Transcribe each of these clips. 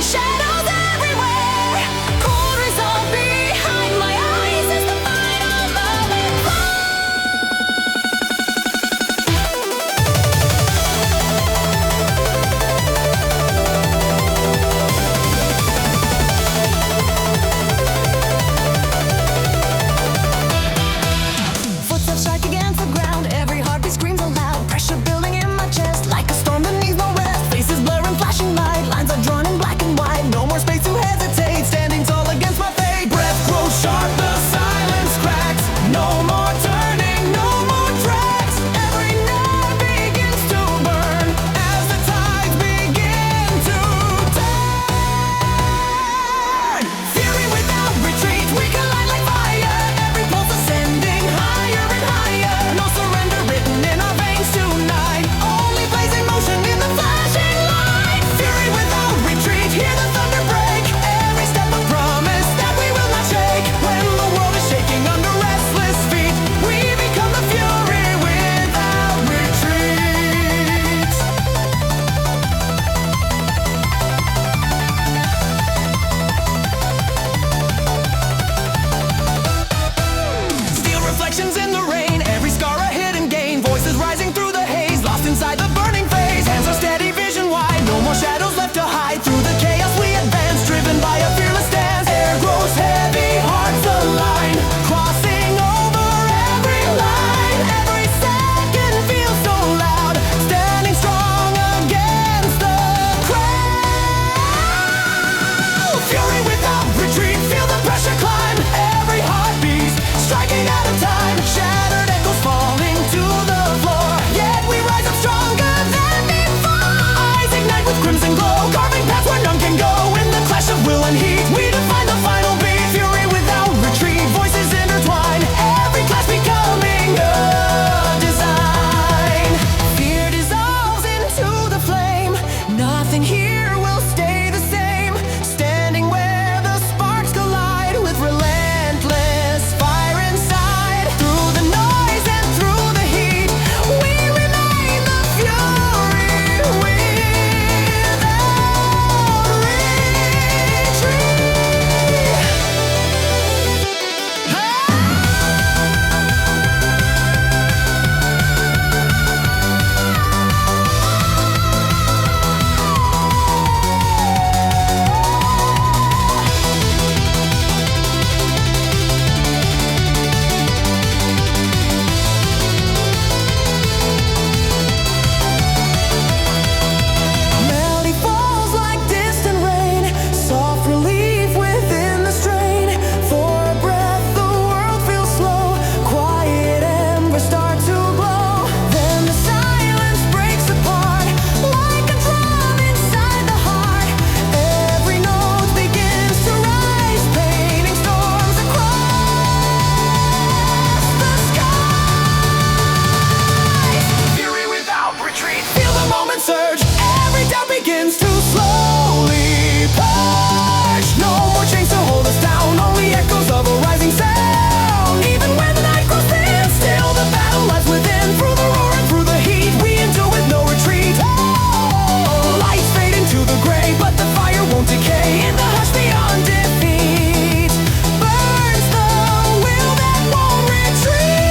Shadows everywhere, cold resolve behind my eyes as the final moment Footsteps strike against the ground, every heartbeat screams aloud. Pressure building in my chest like a storm that needs no rest. Faces blurring, flashing light, lines are drawn in black and white. No more space to hesitate, standing tall against my fate. Breath grows sharp, the silence cracks. No more turning, no more tracks. Every nerve begins to burn as the tides begin to turn. Fury without retreat, we collide like fire. Every pulse ascending higher and higher. No surrender written in our veins tonight. Only blazing motion in the flashing light. Fury without retreat, hear the thunder break. Every step a promise that we will not shake. When the world is shaking under restless feet, we become the fury without retreat. Steel reflections in the rain, every scar a hidden gain. Voices rising through the haze, lost inside the burning phase. Hands are steady, vision wide, no more shadows left to hide. Through the chaos we advance, driven by a fearless stance. Air grows heavy, hearts align, crossing over every line. Every second feels so loud, standing strong against the crowd. Fury without retreat, feel the pressure climb. Every heartbeat striking out of time. Shattered echoes falling to the floor, yet we rise up stronger than before. Eyes ignite with crimson glow, carving paths where none can go. In the clash of will and heat, we define the final beat. Fury without retreat, voices intertwine. Every clash becoming a design. Fear dissolves into the flame. Nothing here will stay the same. Standing where the sparks collide with relentless fire inside. Through the noise and through the heat, we remain the fury without Melody falls like distant rain, soft relief within the strain. For a breath, the world feels slow. Quiet embers start to glow. Then the silence breaks apart like a drum inside the heart. Every note begins to rise, painting storms across the skies. Fury without retreat, feel the moment surge. Every doubt begins to slowly purge. No more chains to hold us down, only echoes of a rising sound. Even when the night grows thin, still the battle lies within. Through the roar and through the heat, we endure with no retreat. Lights fade into the gray, but the fire won't decay. In the hush beyond defeat, burns the will that won't retreat.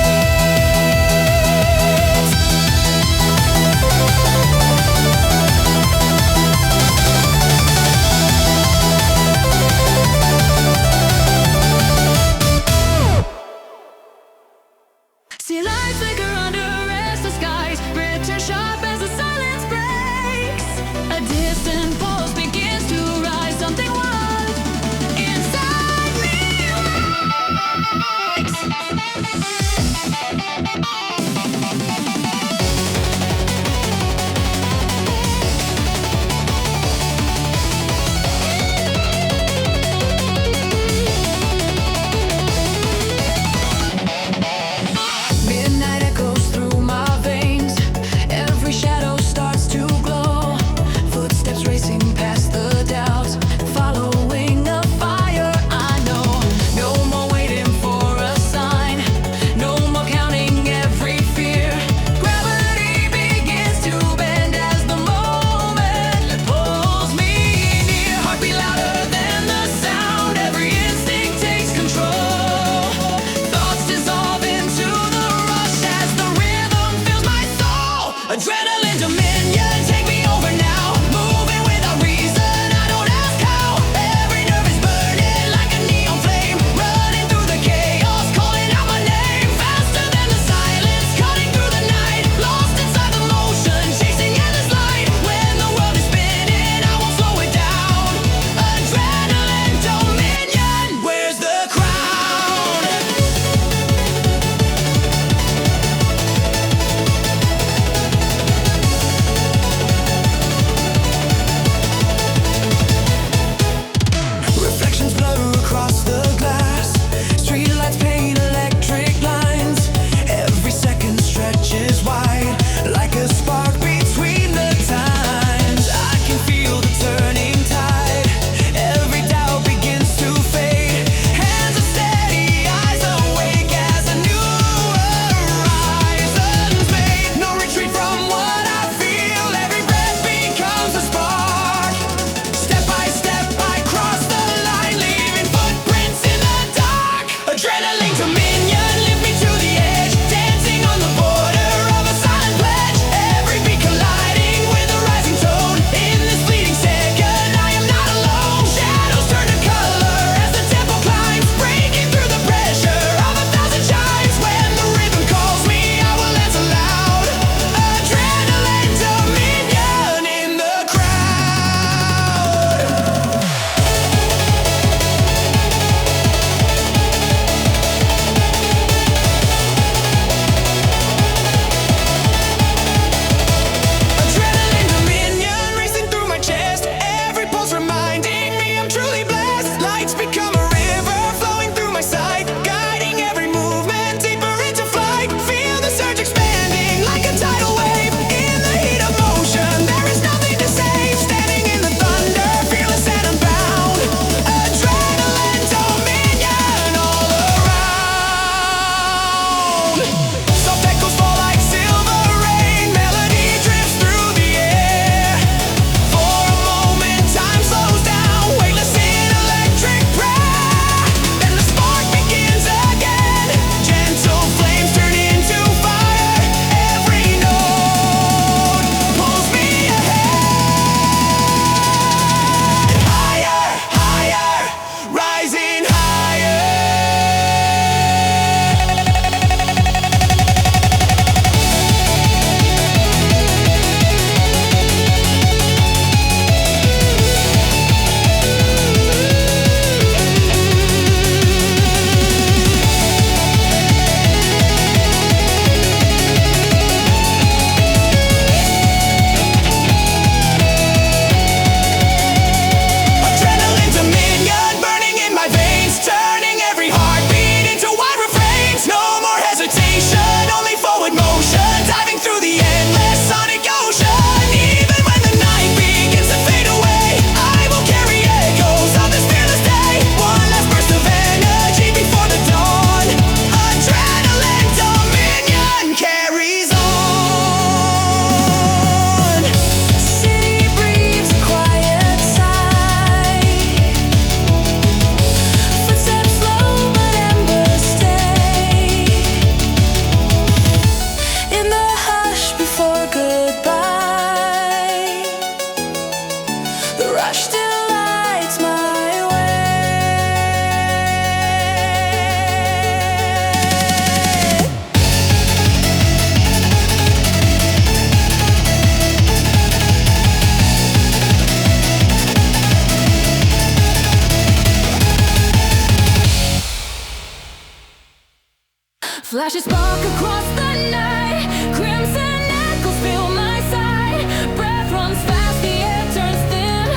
Flash a spark across the night. Crimson echoes fill my sight. Breath runs fast, the air turns thin,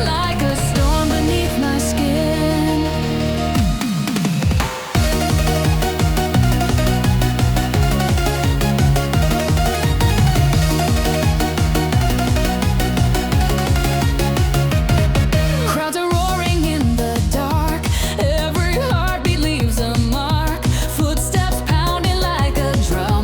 like a storm beneath my skin. Crowds are roaring in the dark. Every heartbeat leaves a mark. Footsteps pounding like a drum.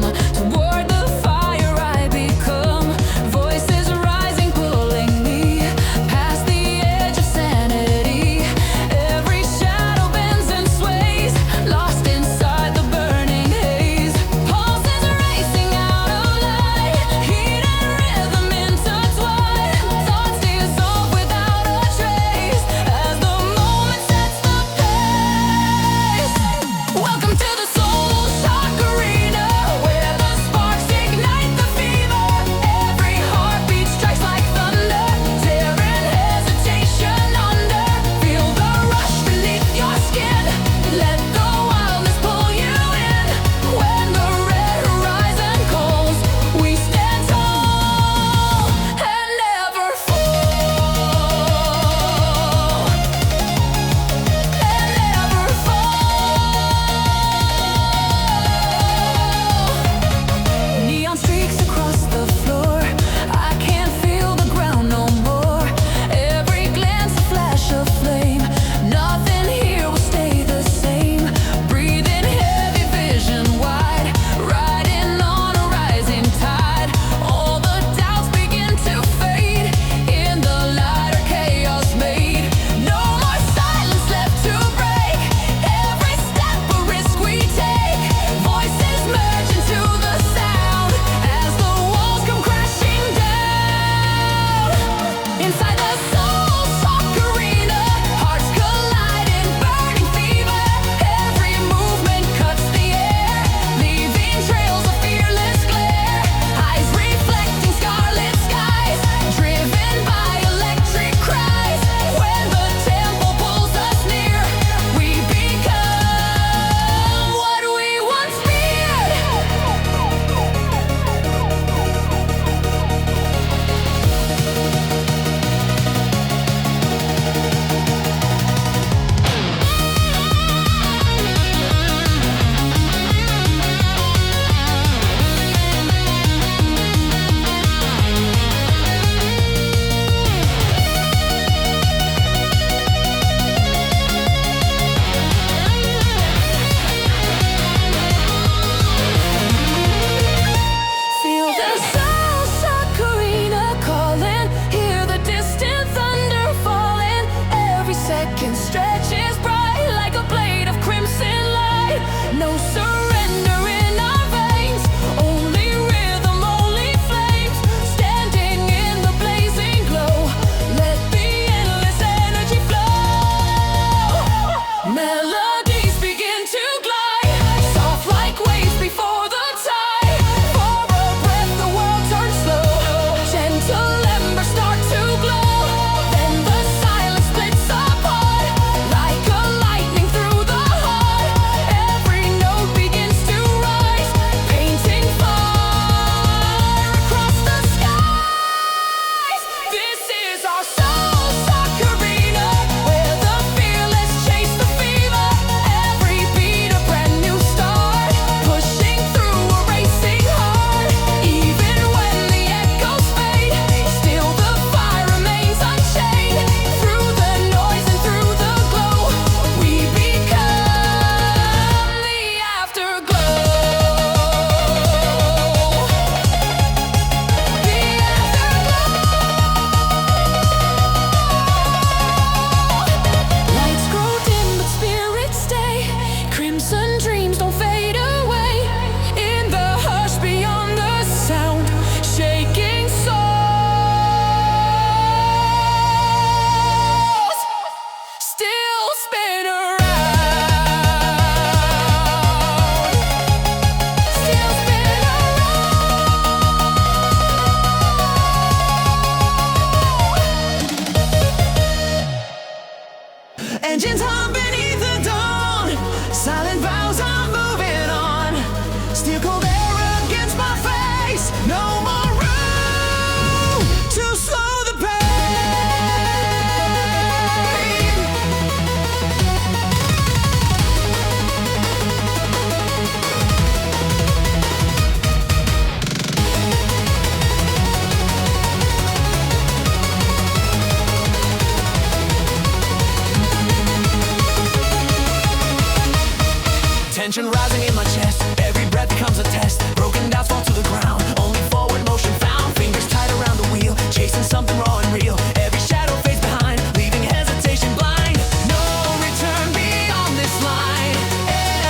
something raw and real. Every shadow fades behind, leaving hesitation blind. No return beyond this line.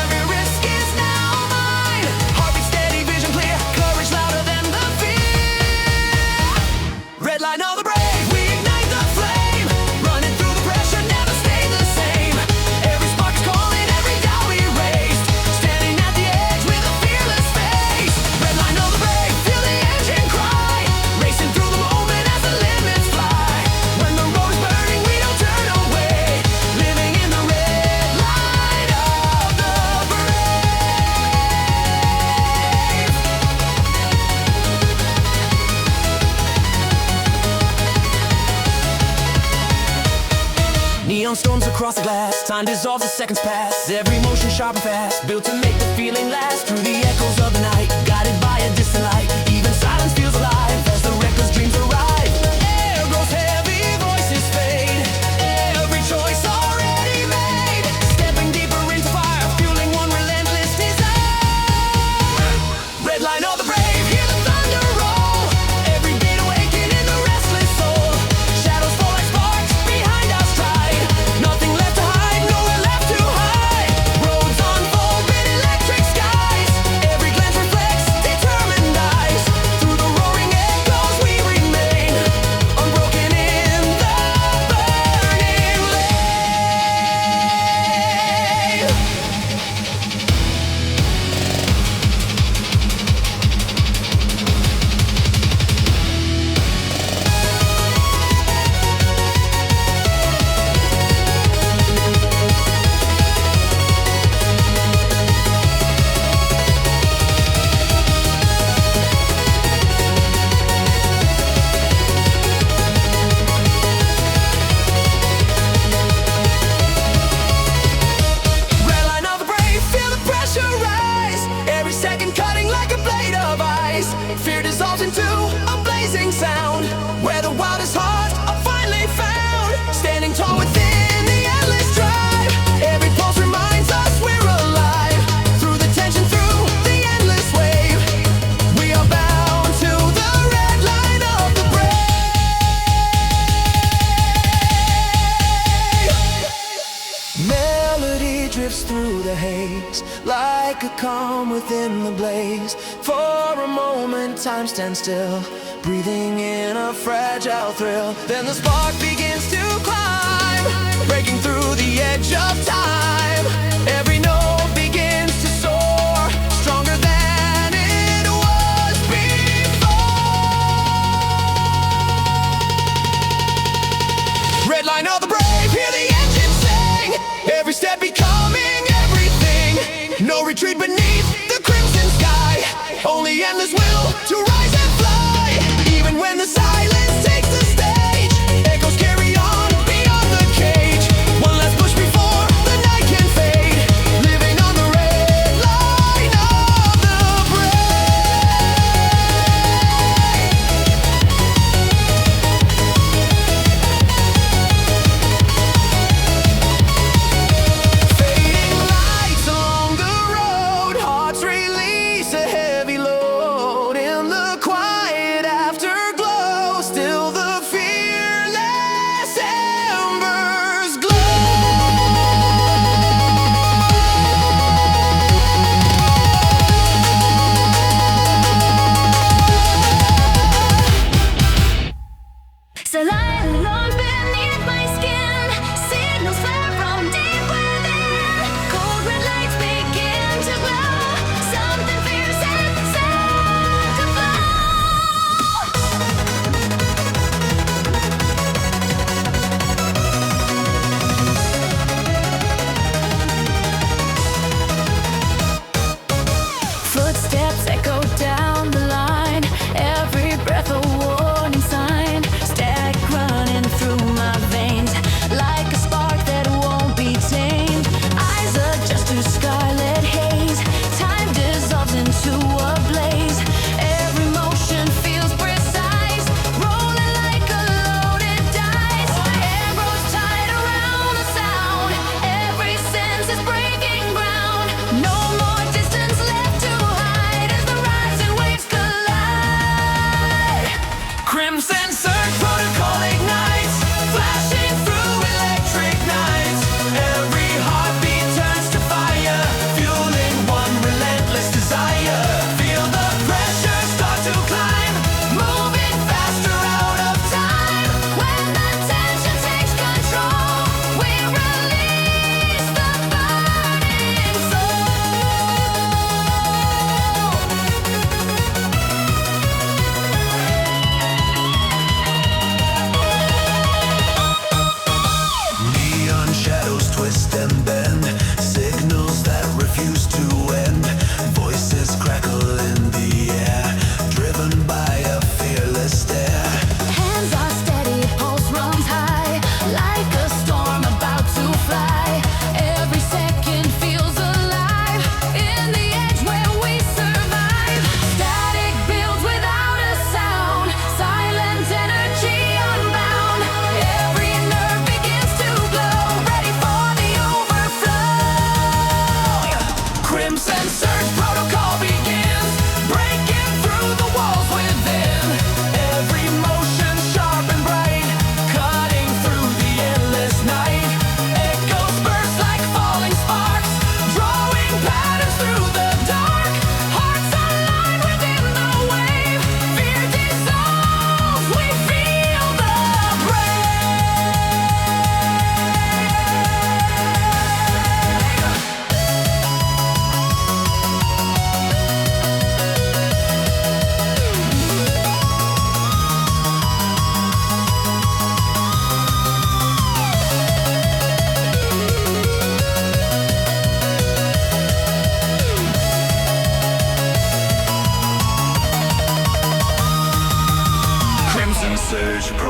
Every risk is now mine. Heartbeat steady, vision clear, courage louder than the fear. Redline of the brave, we ignite the flame. Running through the pressure, never stay the same. Every spark's calling, every doubt erased. Standing at the edge with a fearless face. Redline of the brave, feel the engine cry. Racing through the moment as the limits fly. When the road is burning, we don't turn away. Living in the red light of the brave. Neon storms across the glass. Time dissolves as seconds pass. Every motion sharp and fast, built to make the feeling last. Through the echoes of the night, guided by a distant light. Even silence feels alive as the reckless dreams arrive. Air grows heavy, voices fade. Every choice already made. Stepping deeper into fire, fueling one relentless desire. Redline of the brave, hear the thunder roll. Every beat awakening the restless soul. Shadows fall like sparks behind our stride. Nothing left to hide, nowhere left to hide. Roads unfold in electric skies. Every glance reflects determined eyes. Through the roaring echoes we remain, unbroken in the burning flame. Redline of the brave, feel the pressure rise. Every second cutting like a blade of ice. Fear dissolves into a blazing sound. Where the wildest hearts are finally found. Standing tall within the endless drive. Every pulse reminds us we're alive. Through the tension, through the endless wave. We are bound to the red line of the brave. Melody drifts through the haze, like a calm within the blaze. For a moment, time stands still, breathing in a fragile thrill. Then the spark begins to climb, breaking through the edge of time. Every note begins to soar, stronger than it was before. Redline of the brave, hear the engine sing. Every step becoming everything. No retreat beneath the crimson sky. Only endless will to rise and fly. Even when the silence takes the stage, echoes carry on beyond the cage. One last push before the night can fade. Living on the red line of the Fading lights along the road, hearts release a heavy load. In the quiet afterglow, still the fearless embers Sunlight alone beneath my skin, signals flare from deep within. Cold red lights begin to glow, something fierce and set to flow. Footsteps echo down the line, every breath a warning sign. Static crumbs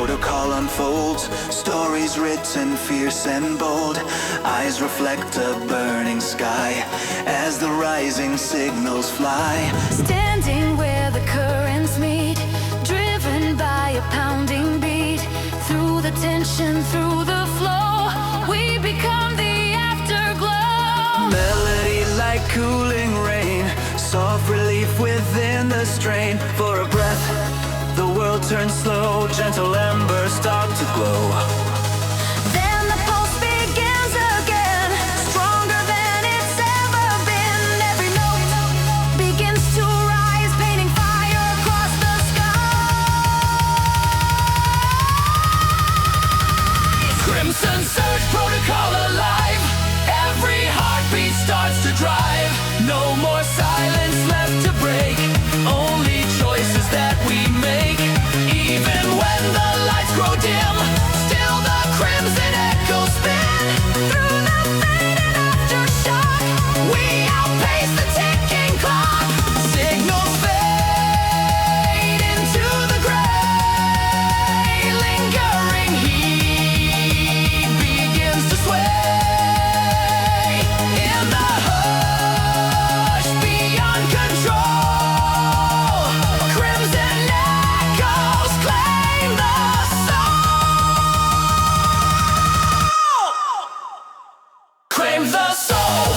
protocol unfolds. Stories written fierce and bold. Eyes reflect a burning sky as the rising signals fly. Standing where the currents meet, driven by a pounding beat. Through the tension, through the flow, we become the afterglow. Melody like cooling rain, soft relief within the strain. For a breath, the world turns slow, gentle embers start to glow. Then the pulse begins again, stronger than it's ever been. Every note begins to rise, painting fire across the sky. Crimson Surge protocol alive. Every heartbeat starts to drive. No more silence left to break. Only choices that we make. Even when the lights grow dim, still the crimson echoes spin. Through the faded aftershock, We outpace the ticking clock. Signals fade into the gray. Lingering heat begins to sway. In the hush beyond control, crimson echoes claim the soul. Claim the soul.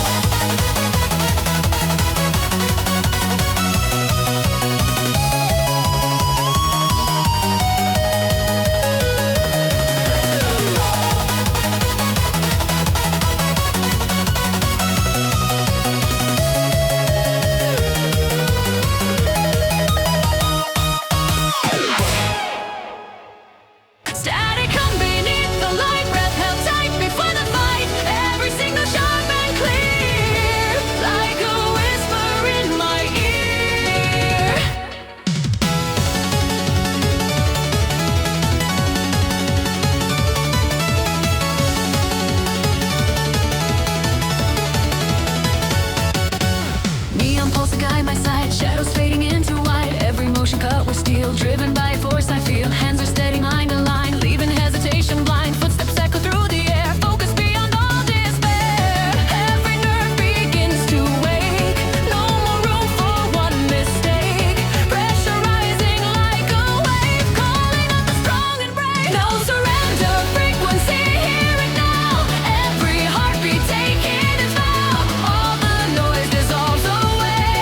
static come beneath the light, breath held tight before the fight. Every single sharp and clear, like a whisper in my ear. Neon pulse to guide my side, shadows fading into white. Every motion cut with steel, driven by a force I feel. Hands are steady, mind aligned, leaving hesitation blind. Footsteps echo through the air, focus beyond all despair. Every nerve begins to wake, no more room for one mistake. Pressure rising like a wave, calling up the strong and brave. No surrender, frequency, hear it now. Every heartbeat taking its vow. All the noise dissolves away,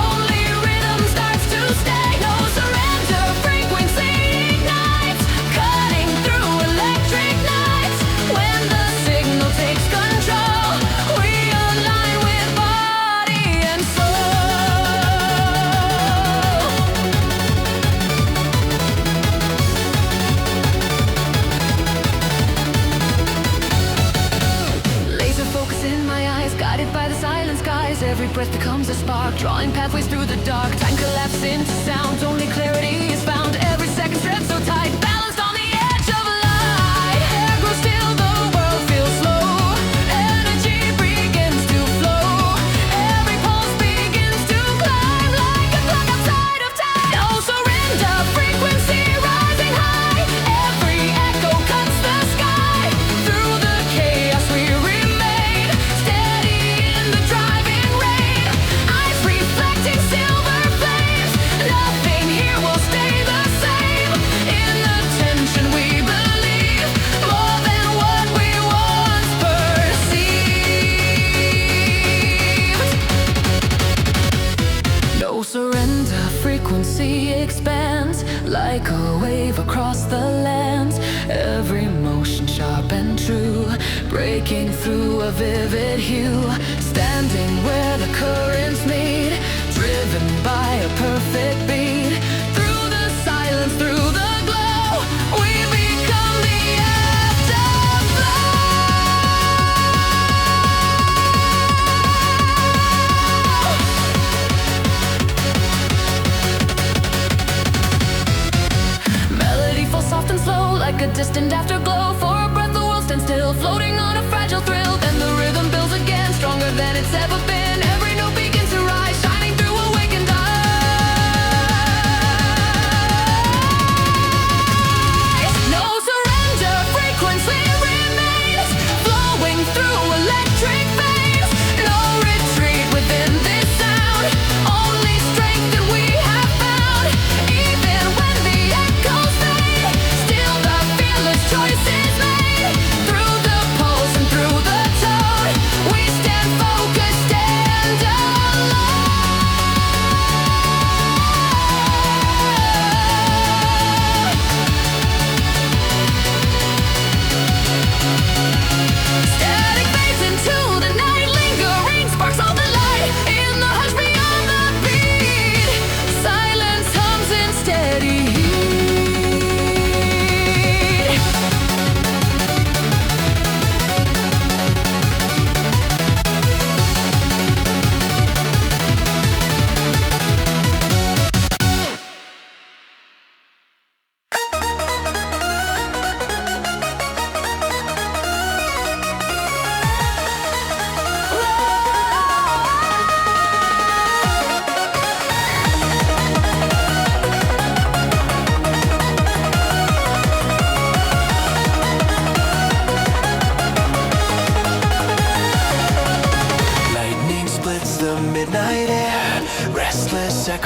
only rhythm starts to stay. No surrender, frequency ignites, cutting through electric nights. When the signal takes control, we align with body and soul. Laser focus in my eyes, guided by the silent skies. Every breath becomes a spark, drawing pathways through the dark. Time collapses into sound, only clarity is found. Every second stretched so tight, balanced on the edge of light. Air grows still, the world feels slow. Energy begins to flow. Every pulse begins to climb like a clock outside of time. No surrender, frequency rising high. Every echo cuts the sky. Through the chaos we remain, steady in the driving rain. Eyes reflecting silver flames. Nothing here will stay the same. In the tension we believe, more than what we once perceived. No surrender, frequency expands like a wave across the lands. Every motion sharp and true, breaking through a vivid hue. Standing where the currents meet, driven by a perfect beat. Through the silence, through the glow, we become the afterglow. Melody falls soft and slow, like a distant afterglow. For a breath, the world stands still, floating on a fragile thrill. Then the rhythm builds again, stronger than it's ever been. Every note begins to rise, shining through awakened eyes.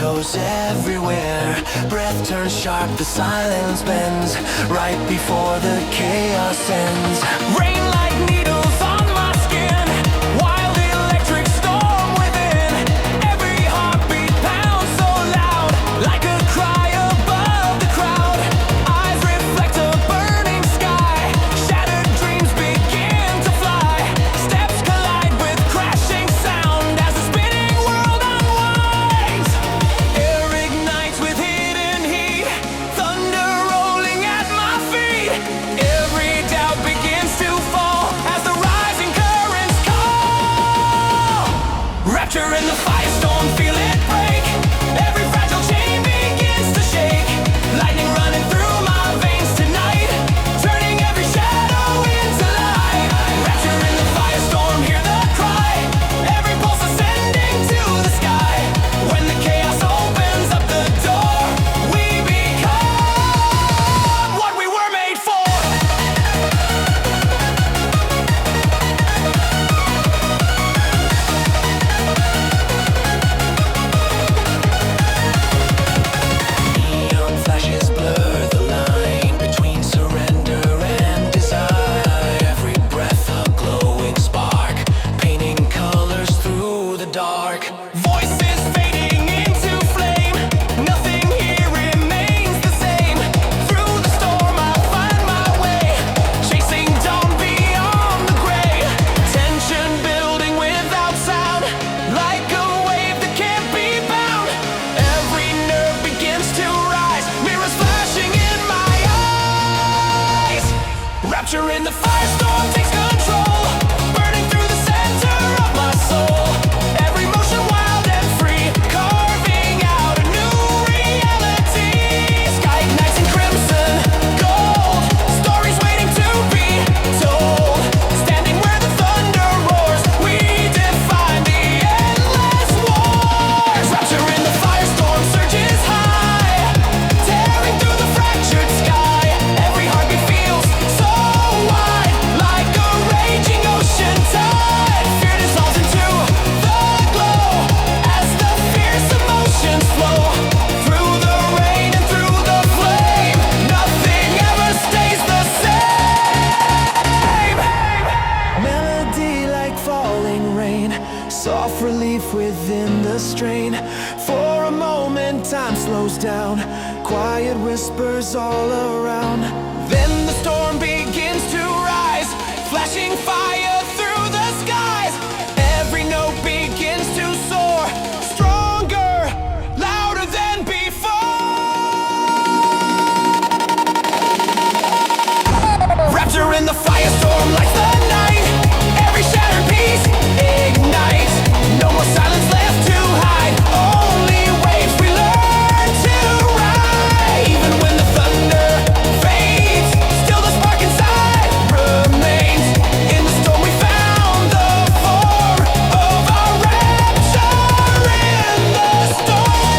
echoes everywhere. Breath turns sharp, the silence bends right before the chaos ends. Rain like needles on my skin, wild electric storm within. Every heartbeat pounds so loud, like a cry above the crowd. Eyes reflect a burning sky, shattered dreams begin to fly. Steps collide with crashing sound as the spinning world unwinds. Air ignites with hidden heat, thunder rolling at my feet. Every doubt begins to fall as the rising currents call. Rapture in the firestorm, feel it break. Every fragile chain begins to shake. Lightning running through my veins tonight, turning every shadow into light. Rapture in the firestorm, hear the cry. Every pulse ascending to the sky. When the chaos opens up the door, we become what we were made for. Neon flashes blur the line between surrender and desire. Every breath a glowing spark, painting colors through the dark. Voices fading into flame, nothing here remains the same. Through the storm I find my way, chasing dawn beyond the gray. Tension building without sound, like a wave that can't be bound. Every nerve begins to rise, mirrors flashing in my eyes. Rapture in the firestorm takes control, burning through the center of my soul. Every motion wild and free, carving out a new reality. Sky ignites in crimson gold, stories waiting to be told. Standing where the thunder roars, we define the endless wars. Rapture in the firestorm surges high, tearing through the fractured sky. Every heartbeat feels so wide, like a raging ocean tide. Fear dissolves into the glow as the fierce emotions flow. Through the rain and through the flame, nothing ever stays the same. Melody like falling rain, soft relief within the strain. For a moment time slows down, quiet whispers all around. Then the storm begins to rise, flashing fire through the skies. Every note begins to soar, stronger, louder than before. Rapture in the firestorm lights the night. Every shattered piece ignites. No more silence left to hide. Only waves we learn to ride. Even when the thunder fades, still the spark inside remains. In the storm we found the form of our rapture in the storm.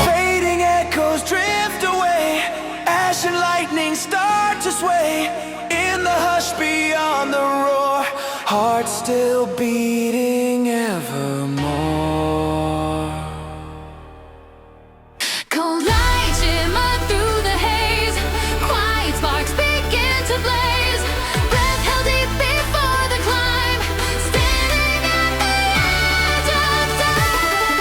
Fading echoes drift away, ash and lightning start to sway. In the hush beyond the roar, heart still beating evermore. Cold light shimmer through the haze, quiet sparks begin to blaze. Breath held deep before the climb, standing at the edge of time.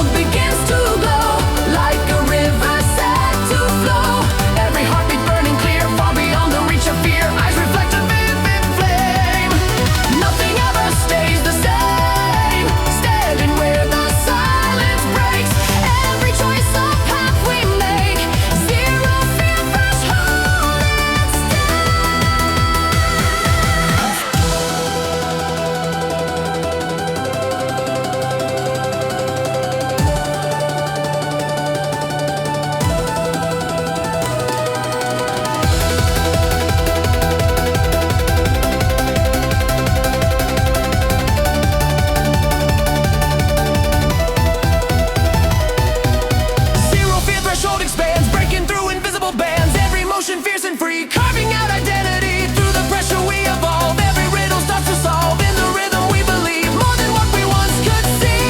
world begins to glow like a river set to flow. Every heartbeat burning clear, far beyond the reach of fear. Eyes reflect a vivid flame. Nothing ever stays the same. Standing where the silence breaks. Every choice of path we make. Zero fear threshold instant. Zero fear threshold expands, breaking through invisible bands. Every motion fierce and free, carving out identity through the pressure we evolve. Every riddle starts to solve in the rhythm we believe, more than what we once could see.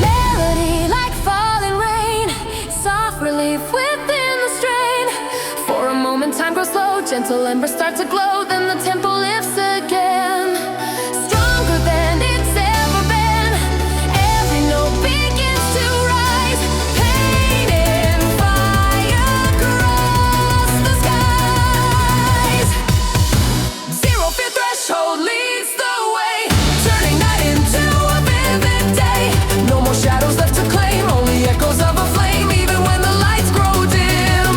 Melody like falling rain, soft relief within the strain. For a moment time grows slow, gentle embers start to glow, then the tempo lifts again. Stronger than it's ever been. Every note begins to rise. Pain and fire across the skies. Zero fear threshold leads the way, turning night into a vivid day. No more shadows left to claim, only echoes of a flame. Even when the lights grow dim,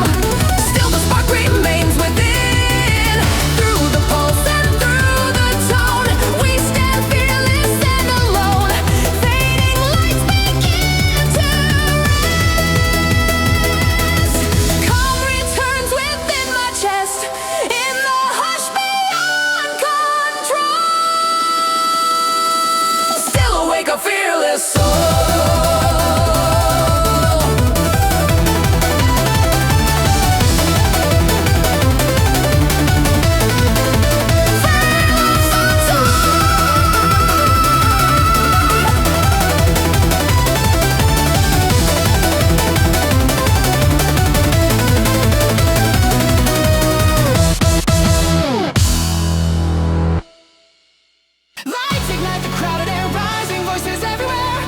still the spark remains within. Through the pulse and through the tone, we stand fearless and alone. Fading lights begin to rise. Calm returns within my chest. In the hush beyond control. Still awake, a fearless soul. Lights ignite the crowded air, rising voices everywhere.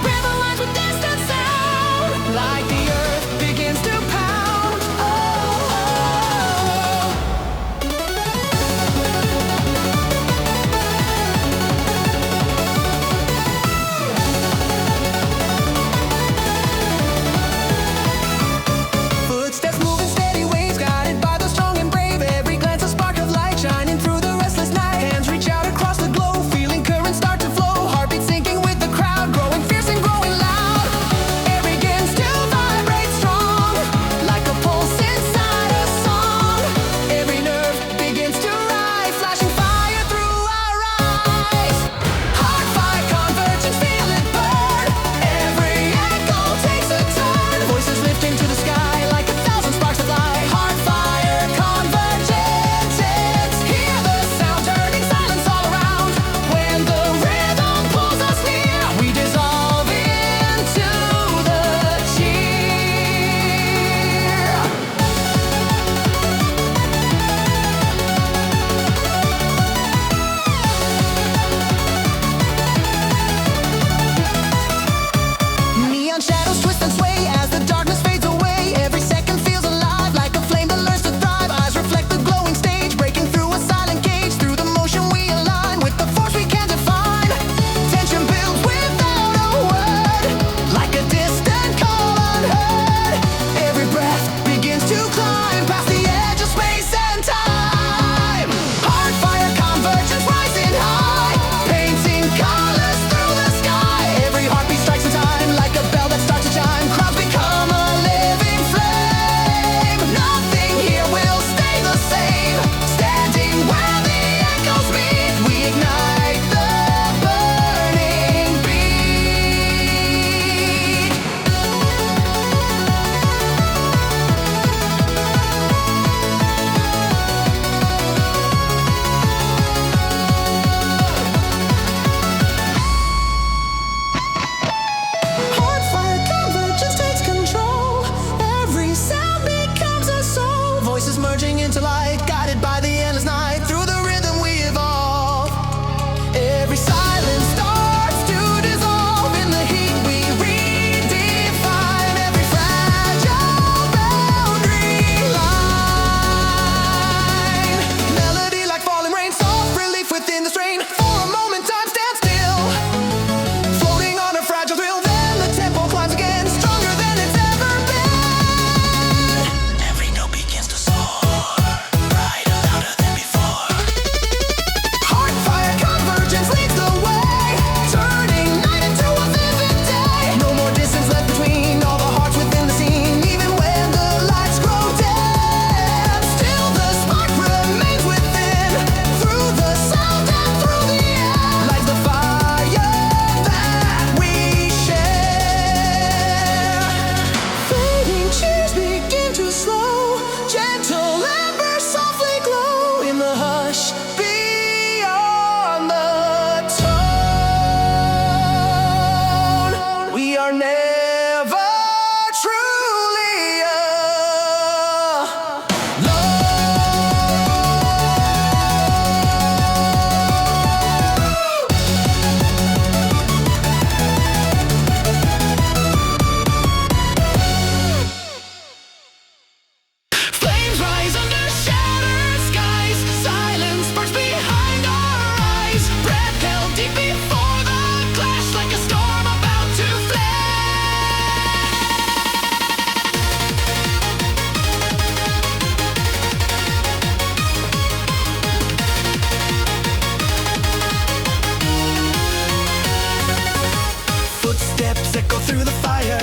through the fire,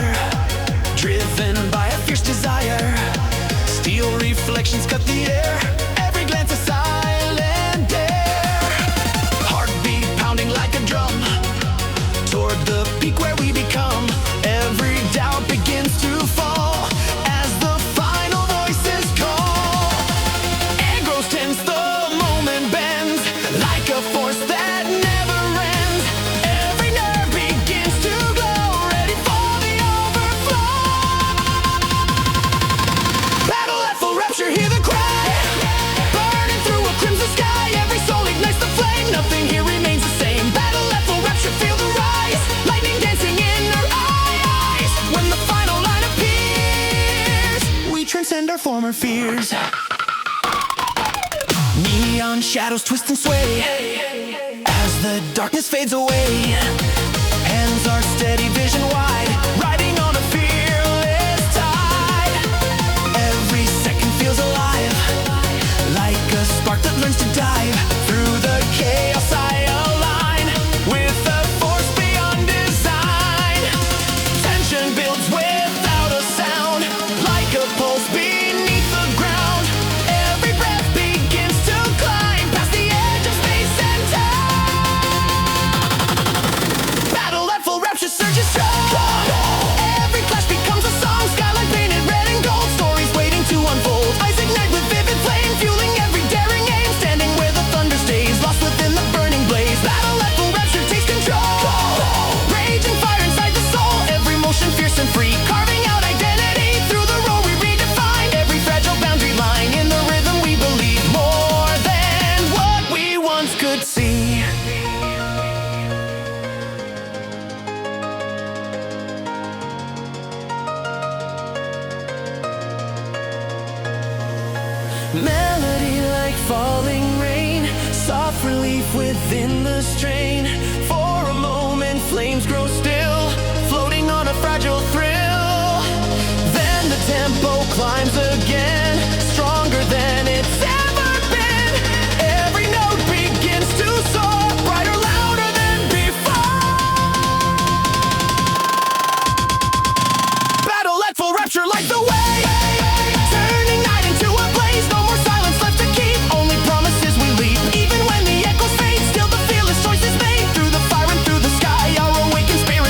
driven by a fierce desire. Steel reflections cut the air, every glance a silent dare. Heartbeat pounding like a drum, toward the peak where we become. Every doubt begins to fall as the final voices call. Air grows tense, the moment bends like a force that never ends. Every nerve begins to glow, ready for the overflow. Battle at full rapture, hear the cry, burning through a crimson sky. Every soul ignites the flame, nothing here remains the same. Battle at full rapture, feel the rise, lightning dancing in our eyes. When the final line appears, we transcend our former fears. Neon shadows twist and sway as the darkness fades away. Hands are steady, vision wide, riding on a fearless tide. Every second feels alive, like a spark that learns to dive. Through the chaos I align with a force beyond design. Tension builds without a sound, like a pulse beneath the ground. Every breath begins to climb past the edge of space and time. Battle at full rapture surges strong. Every clash becomes a song, skyline painted red and gold. Stories waiting to unfold, eyes ignite with vivid flame, fueling every daring aim. Standing where the thunder stays, lost within the burning blaze. Battle at full rapture takes control, rage and fire inside the soul. Every motion fierce and free, carving out identity. Through the roar we redefine every fragile boundary line. In the rhythm we believe more than what we once could see. Melody like falling rain, soft relief within the strain. For a moment flames grow still, floating on a fragile thrill. Then the tempo climbs again, stronger than it's ever been. Every note begins to soar, brighter, louder than before. Battle at full rapture like the way, turning night into a blaze. No more silence left to keep, only promises we leave. Even when the echoes fade, still the fearless choice is made. Through the fire and through the sky, our awakened spirit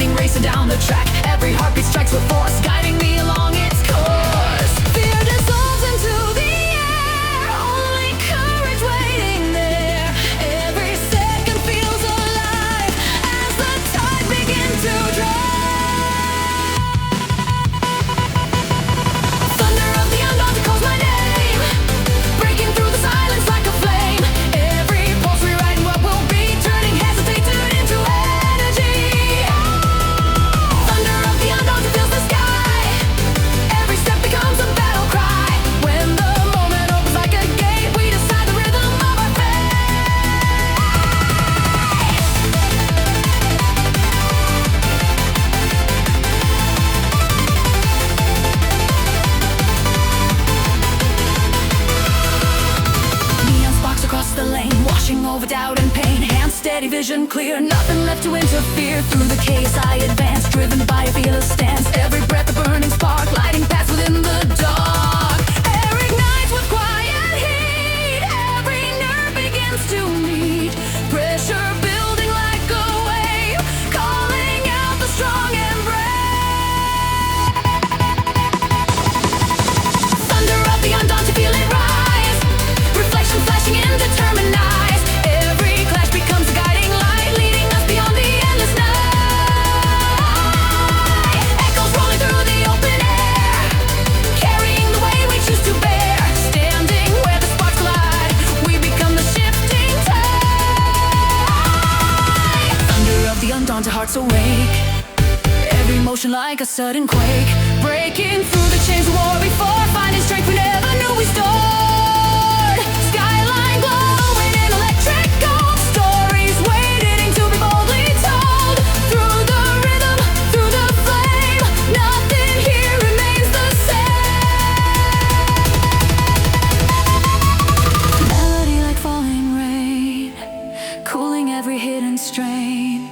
lightning racing down the track. Every heartbeat strikes with force, guiding me along its course. Fear dissolves into the air, only courage waiting there. Every second feels alive as the tide begins to drive. Thunder of the undaunted calls my name, breaking through the silence like a flame. Every pulse rewriting what will be, turning hesitated into energy. Thunder of the undaunted fills the sky. Every step becomes a battle cry. When the moment opens like a gate, we decide the rhythm of our fate. Neon sparks across the lane, washing over doubt and pain. Hands steady, vision clear, nothing left to interfere. Through the chaos I advance, driven by a fearless stance. Every breath a burning spark, lighting paths within the dark. Air ignites with quiet heat, every nerve begins to meet. Pressure building like a wave, calling out the strong and brave. Thunder of the undaunted, feel it rise. Reflection flashing in determined eyes. Every clash becomes a guiding light, leading us beyond the endless night. Echoes rolling through the open air, carrying the weight we choose to bear. Standing where the sparks collide, we become the shifting tide. Thunder of the undaunted, hearts awake. Every motion like a sudden quake, breaking through the chains of war before finding strength we never knew we stored. Skyline glowing in electric gold, stories waiting to be boldly told. Through the rhythm, through the flame, nothing here remains the same. Melody like falling rain, cooling every hidden strain.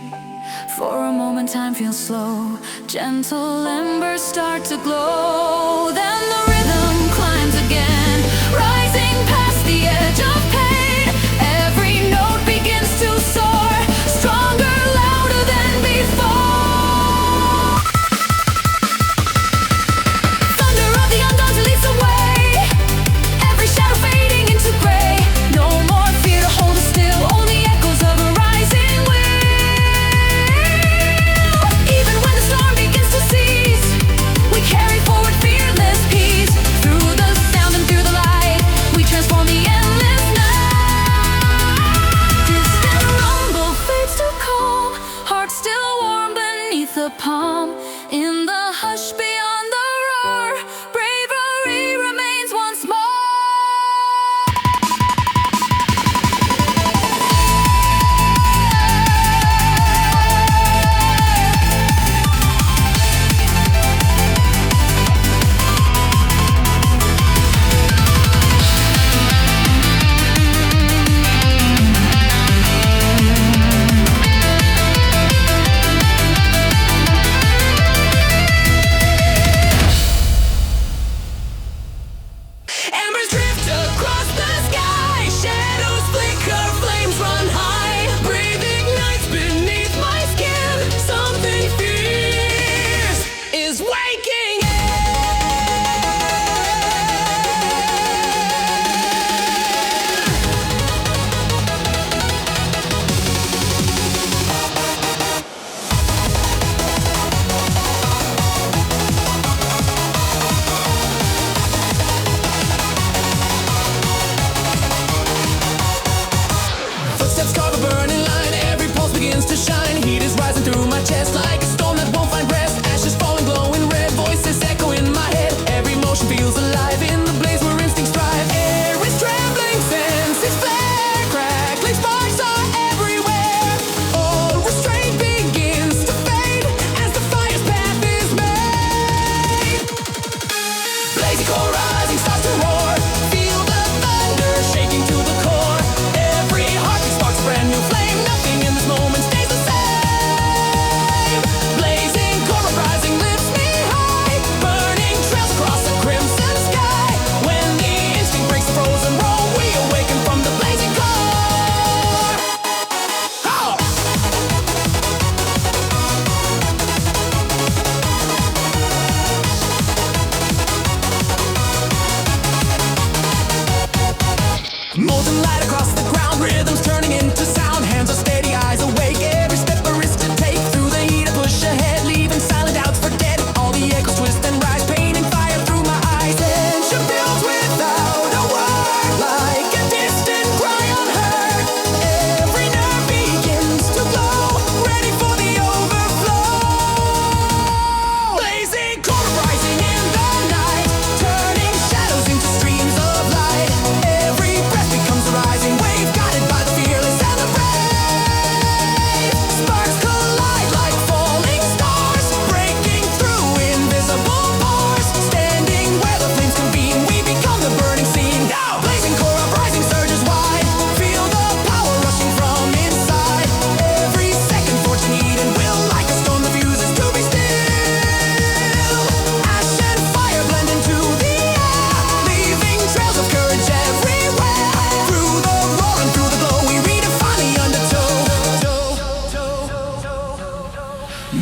For a moment time feels slow, gentle embers start to glow. Then the rhythm climbs again, rising past the edge of pain. Every note begins to soar, stronger, louder than before. Thunder of the undaunted leads the way, every shadow fading into gray. No more fear to hold us still, only echoes of a rising will. Even when the storm begins to cease, we carry forward fearless peace. Through the sound and through the light, we transform the endless night. Distant rumble fades to calm, hearts still warm beneath the palm. In the hush beyond the roar, bravery remains once more.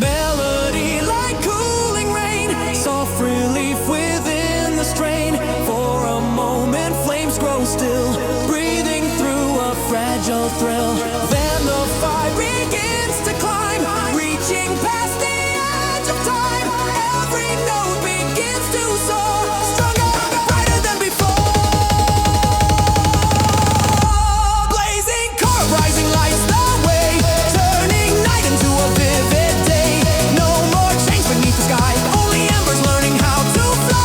Melody like cooling rain, soft relief within the strain. For a moment flames grow still, breathing through a fragile thrill. Then the fire begins to climb, reaching past the edge of time. Every note begins to soar, stronger, brighter than before. Blazing car rising lights the way, turning night into a vivid day. No more chains beneath the sky, only embers learning how to fly.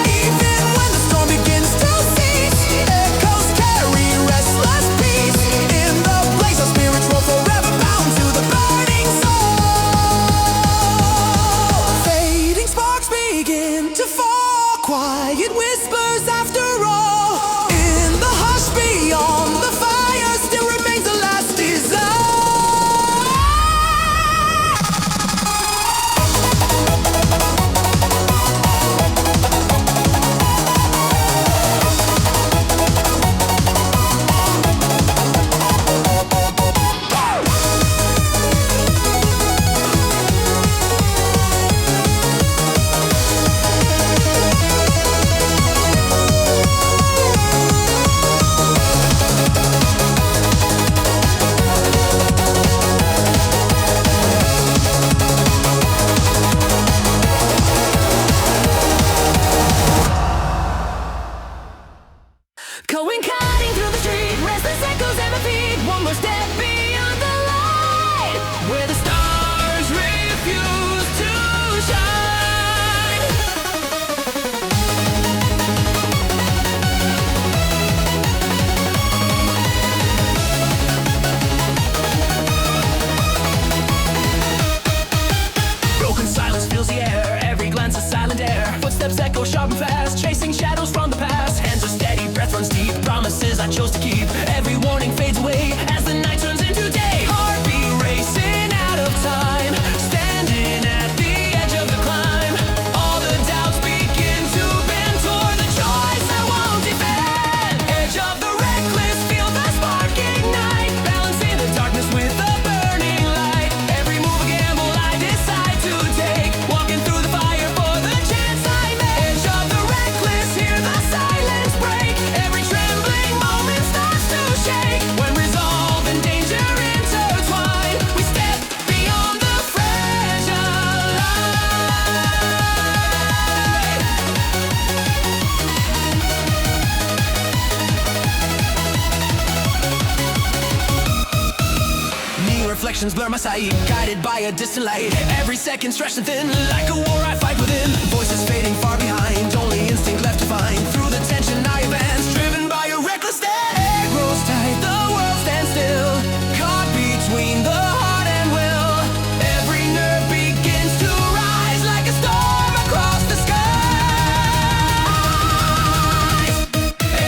Even when the storm begins to cease, echoes carry restless peace. In the blaze of spirits roll forever bound to the burning soul. Fading sparks begin to fall, quiet whispers after all. In the hush beyond the fire still remains the last desire. Going cutting through the street, restless echoes at my feet. One more step beyond the light, where the stars refuse to shine. Broken silence fills the air, every glance a silent air. Footsteps echo sharp and fast, chasing shadows from the past. Hands are steady, breath runs deep, promises I chose to keep. Every warning fades away as the night turns into day. Heartbeat racing out of time, standing at the edge of the climb. All the doubts begin to bend toward the choice I won't defend. Edge of the reckless, feel the spark ignite, balancing the darkness with the burning light. Every move a gamble I decide to take, walking through the fire for the chance I make. Edge of the reckless, hear the silence break. Every trembling moment starts to shake. When resolve and danger intertwine, we step beyond the fragile line. Neon reflections blur my sight, guided by a distant light. Every second stretched and thin, like a war I fight within. Voices fading far behind, only instinct left to find. Through the tension I advance, driven by a reckless stand. Air grows tight, the world stands still, caught between the heart and will. Every nerve begins to rise like a storm across the sky.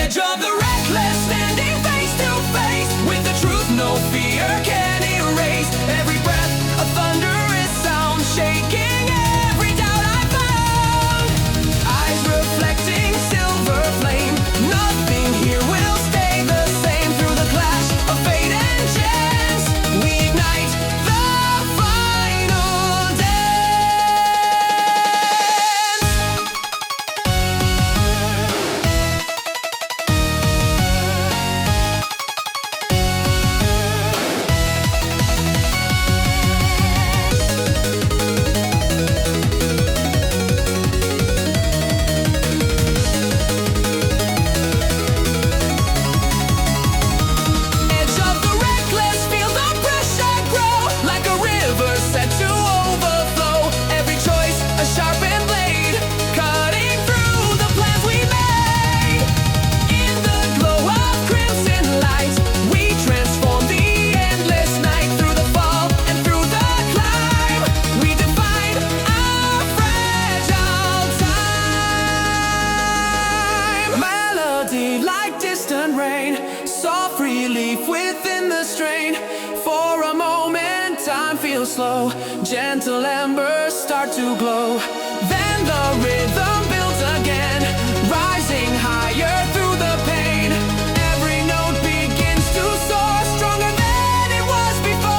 Edge of the reckless, standing face to face with the truth no fear can erase. Every breath a thunderous sound, shaking every doubt I found. Eyes reflecting silver flame, nothing here will stay the same. Through the clash of fate and chance, we ignite the final dance. Edge of the reckless, feel the pressure grow, like a river set to overflow. Every choice a sharpened blade, cutting through the plans we made. In the glow of crimson light, we transform the endless night. Through the fall and through the climb, we define our fragile time. Melody like distant rain, soft relief within the strain. For a moment time feels slow, gentle embers start to glow. Then the rhythm builds again, rising higher through the pain. Every note begins to soar, stronger than it was before.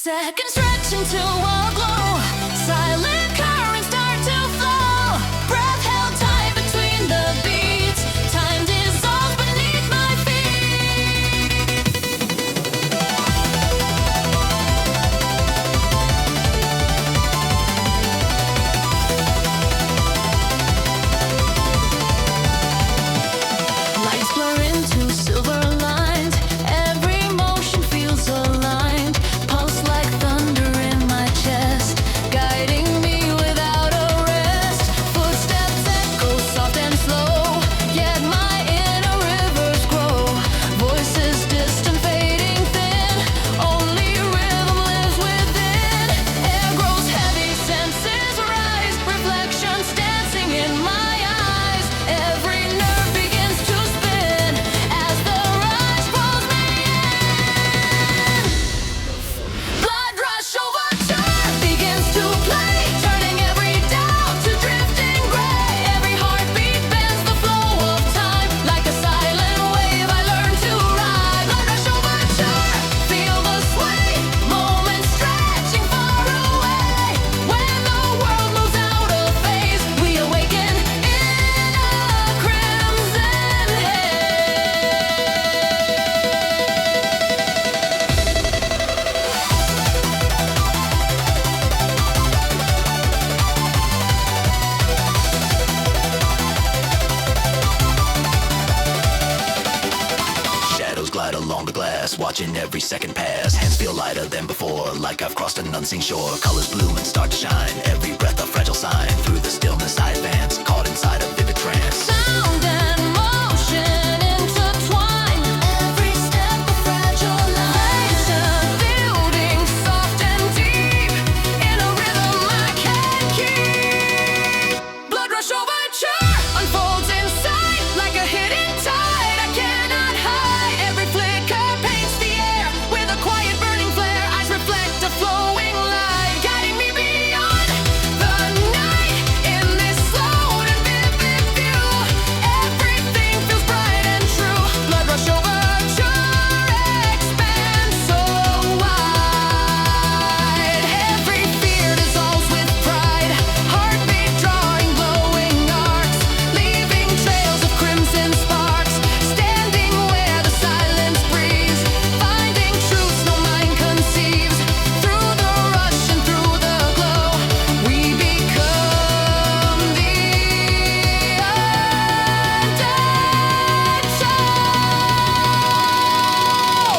Seconds stretch into a glow. Silent currents start to flow. Breath held tight between the beats. Time dissolves beneath my feet. Lights blur into silver lines. Every motion feels aligned. Pulse like thunder in my chest, guiding me without a rest. Footsteps echo soft and slow, yet my inner rivers grow. Voices distant, fading thin. Only rhythm lives within. Air grows heavy, senses rise. Reflections dancing in my eyes. Every nerve begins to spin as the rush pulls me in. Bloodrush Overture begins to play, turning every doubt to drifting gray. Every heartbeat bends the flow of time. Like a silent wave I learn to ride. Bloodrush Overture, feel the sway. Moments stretching far away. When the world moves out of phase, we awaken in a crimson haze. Shadows glide along the glass, watching every second pass. Hands feel lighter than before, like I've crossed an unseen shore. Colors bloom and start to shine, every breath a fragile sign. Through the stillness I advance, caught inside a vivid trance. Sound and motion intertwine. Every step a fragile line. Building soft and deep in a rhythm I can't keep. Bloodrush Overture unfolds inside like a hidden tide I cannot hide. Every flicker paints the air with a quiet burning flare. Eyes reflect a flowing light, guiding me beyond the night. In this slow and vivid view, everything feels bright and true. Bloodrush Overture expands so wide. Every fear dissolves with pride. Heartbeat drawing glowing arcs, leaving trails of crimson sparks. Standing where the silence breathes, finding truths no mind conceives. Through the rush and through the glow, we become the undead soul.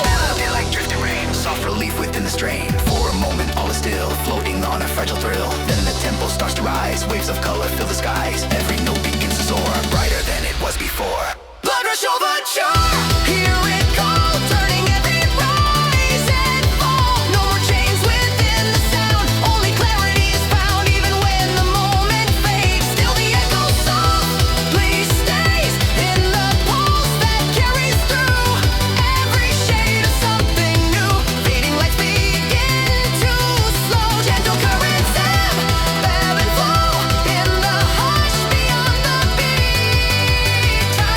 Melody like drifting rain, soft relief within the strain. For a moment all is still, floating on a fragile thrill. Then the tempo starts to rise, waves of color fill the skies. Every note begins to soar, brighter than it was before. Bloodrush Overture, hear it call, turning every rise and fall. No more chains within the sound, only clarity is found. Even when the moment fades, still the echo softly stays in the pulse that carries through. Every shade of something new, fading lights begin to slow. Gentle currents ebb and flow in the hush beyond the beat. Time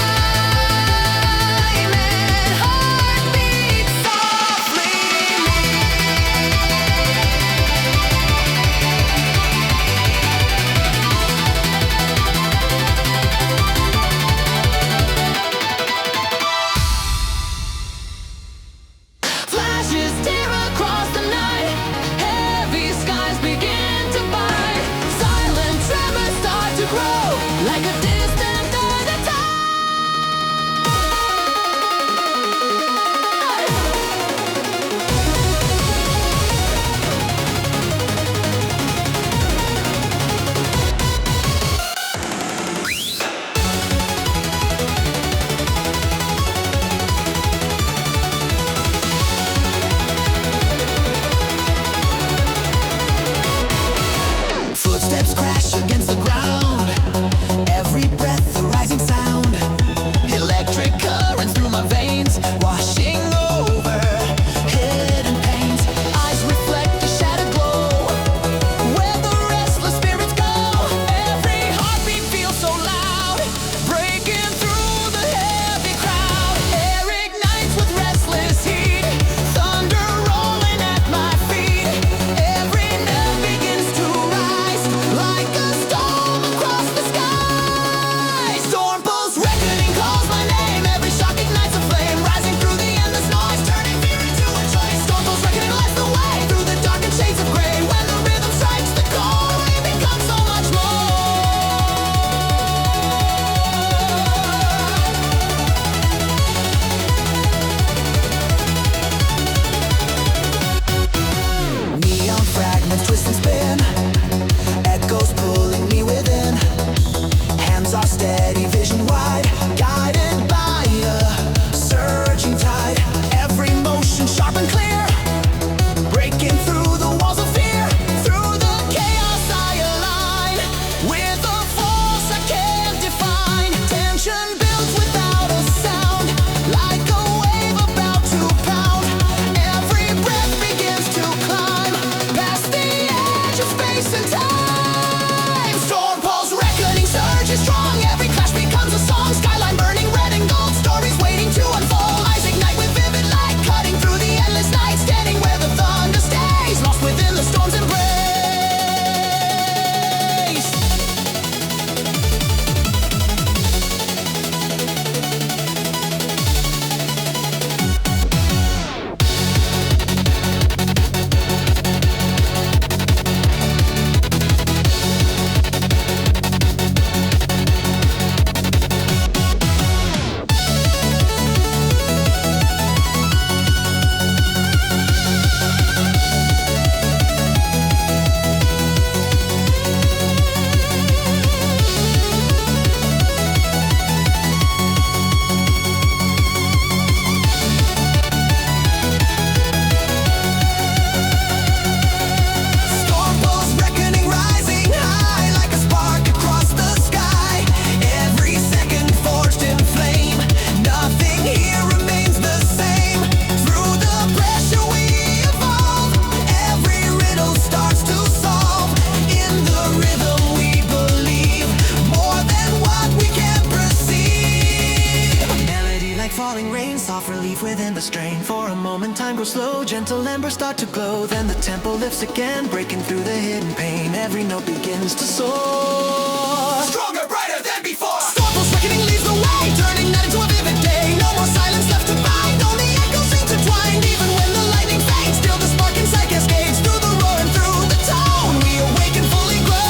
grow slow, gentle embers start to glow. Then the tempo lifts again, breaking through the hidden pain. Every note begins to soar, stronger, brighter than before. Stormpulse Reckoning leads the way, turning night into a vivid day. No more silence left to find, only echoes intertwined. Even when the lightning fades, still the spark inside cascades. Through the roar and through the tone, we awaken fully grown.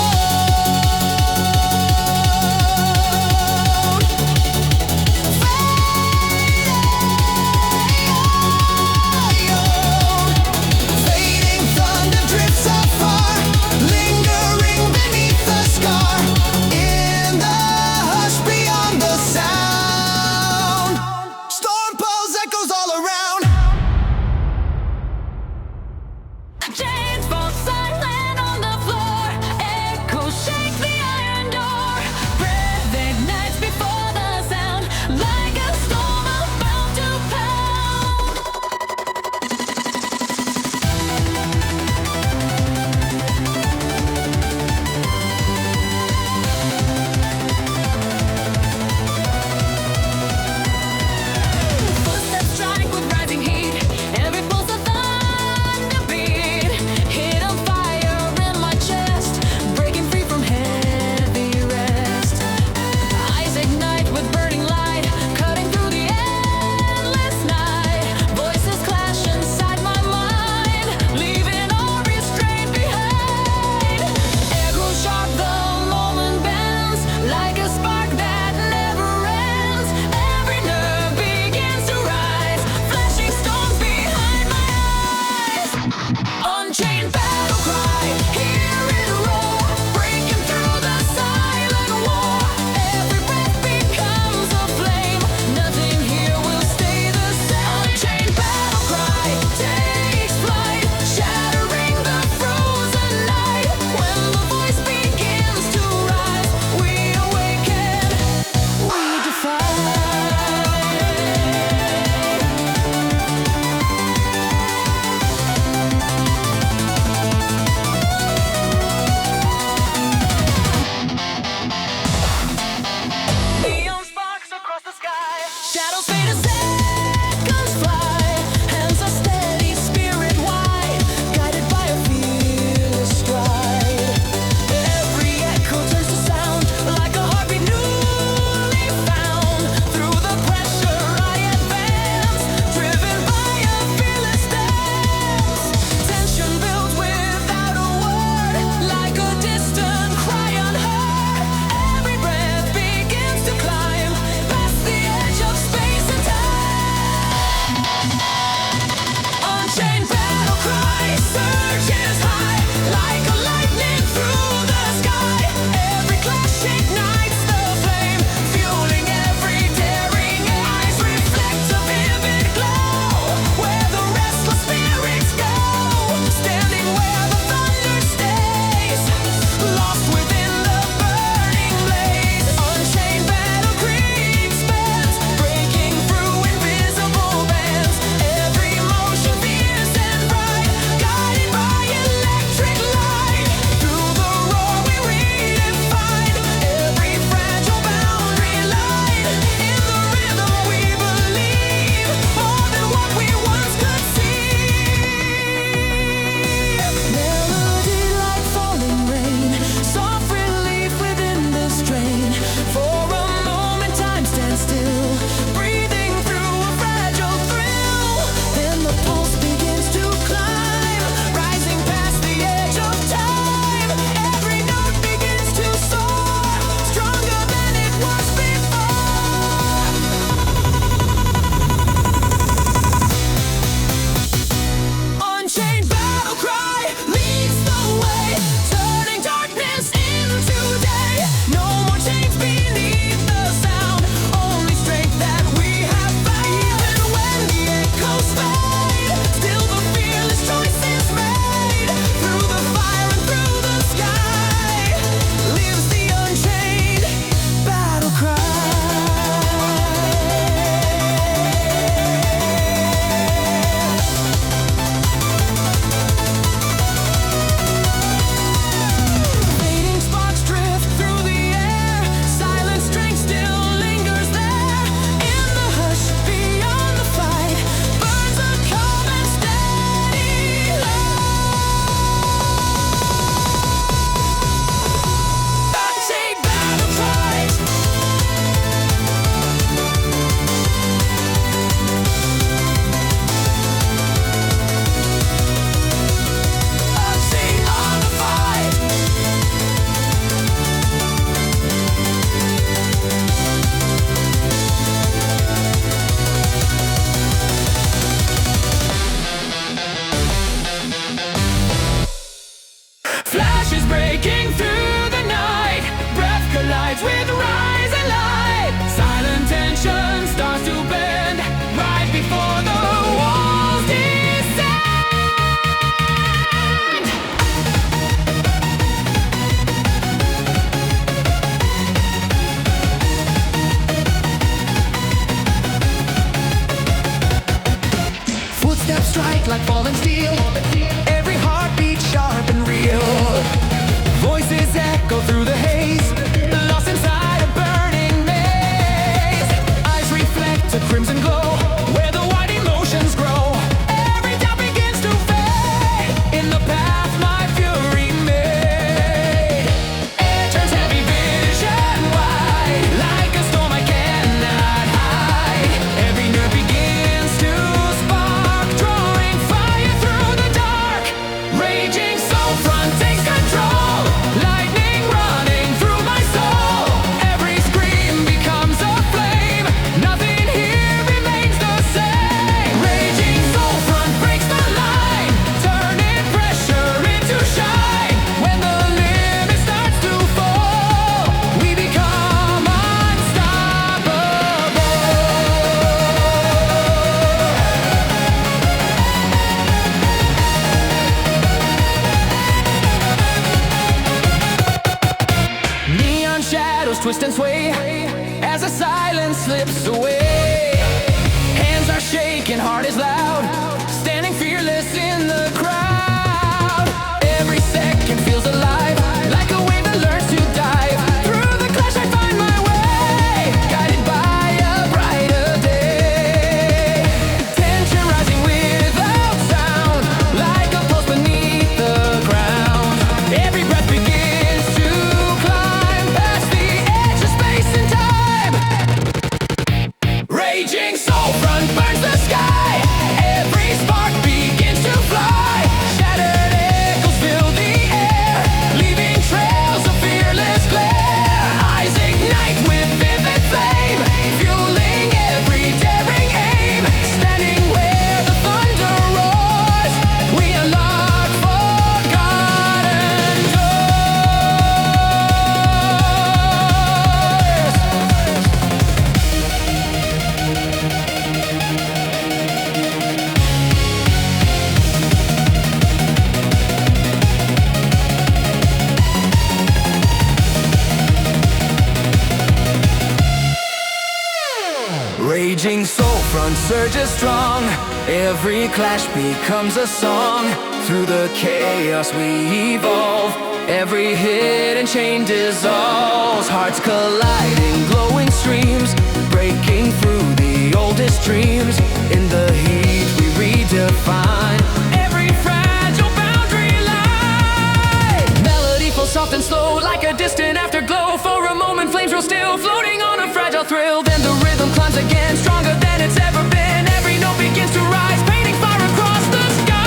Fading thunder drifts afar, lingering beneath the scar. In the hush beyond the sound, Stormpulse echoes all around. Chains fall silent on the floor. Echoes shake the iron door. Breath ignites before the sound, like a storm about to pound. Footsteps strike with rising heat. Every pulse a thunder beat. Hit on fire in my chest, breaking free from heavy rest. Eyes ignite with burning light, cutting through the endless night. Voices clash inside my mind, leaving all restraint behind. Echoes sharp, the moment bends, like a spark that never ends. Every nerve begins to rise, flashing stones behind my eyes. Unchained battlecry, hear it roar, breaking through the silent war. Every breath becomes a flame, nothing here will stay the same. Unchained battlecry takes flight, shattering the frozen night. When the voice begins to rise, we awaken, we defy. Neon sparks across the sky. Shadows fade as seconds fly. Hands are steady, spirit wide, guided by a fearless stride. Every echo turns to sound, like a heartbeat newly found. Through the pressure I advance, driven by a fearless dance. Tension builds without a word, like a distant cry unheard. Every breath begins to climb past the edge of space and time. Unchained battlecry surges high, like a lightning through the sky. Every clash ignites the flame, fueling every daring aim. Eyes reflect a vivid glow, where the restless spirits go. Standing where the thunder stays, lost within the burning blaze. Unchained battlecry expands, breaking through invisible bands. Every motion fierce and bright, guided by electric light. Through the roar we redefine every fragile boundary line. In the rhythm we believe, more than what we once could see. Melody like falling rain, soft relief within the strain. For a moment time stands still, breathing through a fragile thrill. Then the pulse begins to climb, rising past the edge of time. Every note begins to soar, stronger than it was before. Unchained battlecry leads the way, turning darkness into day. No more chains beneath the sound, only strength that we have found. Even when the echoes fade, still the fearless choice is made. Through the fire and through the sky, lives the unchained battlecry. than steel. Every heartbeat sharp and real. Voices echo through the haze, lost inside a burning maze. Eyes reflect a crimson glow, where the white emotions grow. Every doubt begins to fade in the path my fury made. Air turns heavy, vision wide, like a storm I cannot hide. Every nerve begins to spark, drawing fire through the dark. Raging Soulfront takes control, lightning running through my soul. Every scream becomes a flame, nothing here remains the same. Raging Soulfront breaks the line, turning pressure into shine. When the limit starts to fall, we become unstoppable. Neon shadows twist and sway as the silence slips away. Hands are shaking, heart is loud, standing fearless in the crowd. Every second feels alive, like a wave that learns to dive. Through the clash I find my way, guided by a brighter day. Tension rising without sound, like a pulse beneath the ground. Every breath begins to climb past the edge of space and time. Raging Soulfront burns the sky, every spark begins to fly. Shattered echoes fill the air, leaving trails of fearless glare. Eyes ignite with vivid flame, fueling every daring aim. Standing where the thunder roars, we unlock forgotten Raging Soulfront surges strong, every clash becomes a song. Through the chaos we evolve, every hidden chain dissolves. Hearts colliding, glowing streams, breaking through the oldest dreams. In the heat we redefine every fragile boundary line. Melody flows soft and slow, like a distant afterglow. For a moment flames grow still, floating on a fragile thrill. Then the rhythm climbs again, stronger than it's ever been. Every note begins to rise, painting fire across the skies.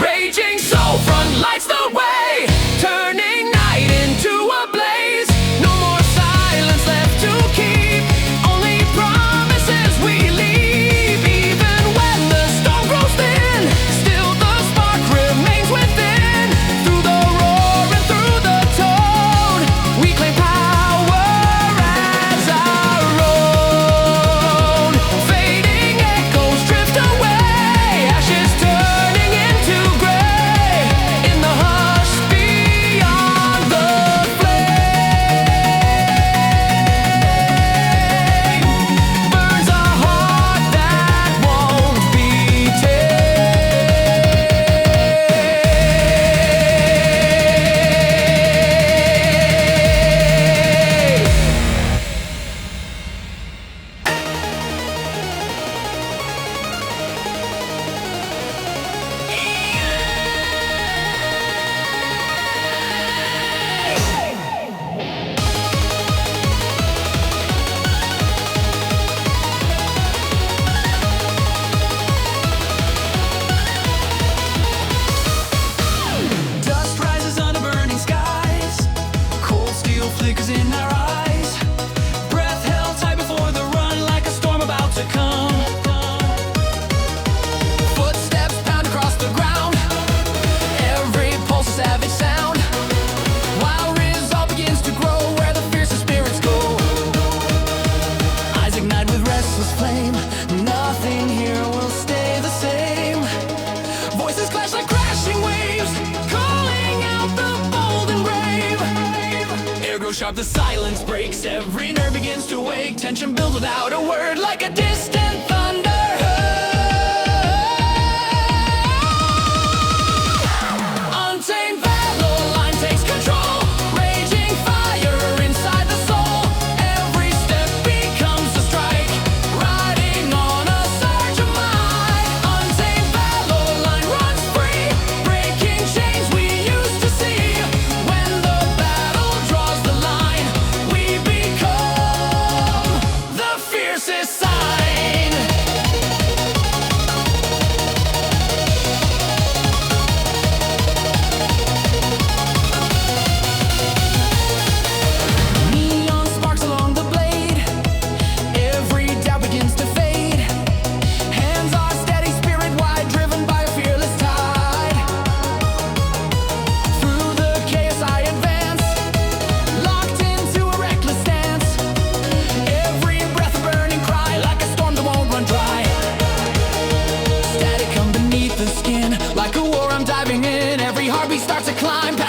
Raging Soulfront lights the way, turning night into a blaze. No more silence left to keep, only promises we leave. Even when the storm grows thin, still the spark remains within. Through the roar and through the tone, we sharp, the silence breaks. Every nerve begins to wake. Tension builds without a word, like a distant thunder. Untamed Valor takes control. Raging fire inside the soul. Every step becomes a strike. Riding on a surge of might. Untamed Valor runs free. Breaking chains we used to see. When the battle draws the line, we become the fiercest sign. Neon sparks along the blade. Every doubt begins to fade. Hands are steady, spirit wide, driven by a fearless tide. Through the chaos I advance, locked into a reckless stance. Every breath a burning cry, like a storm that won't run dry. Static come beneath the skin, like a war I'm diving in. Every heartbeat starts to climb.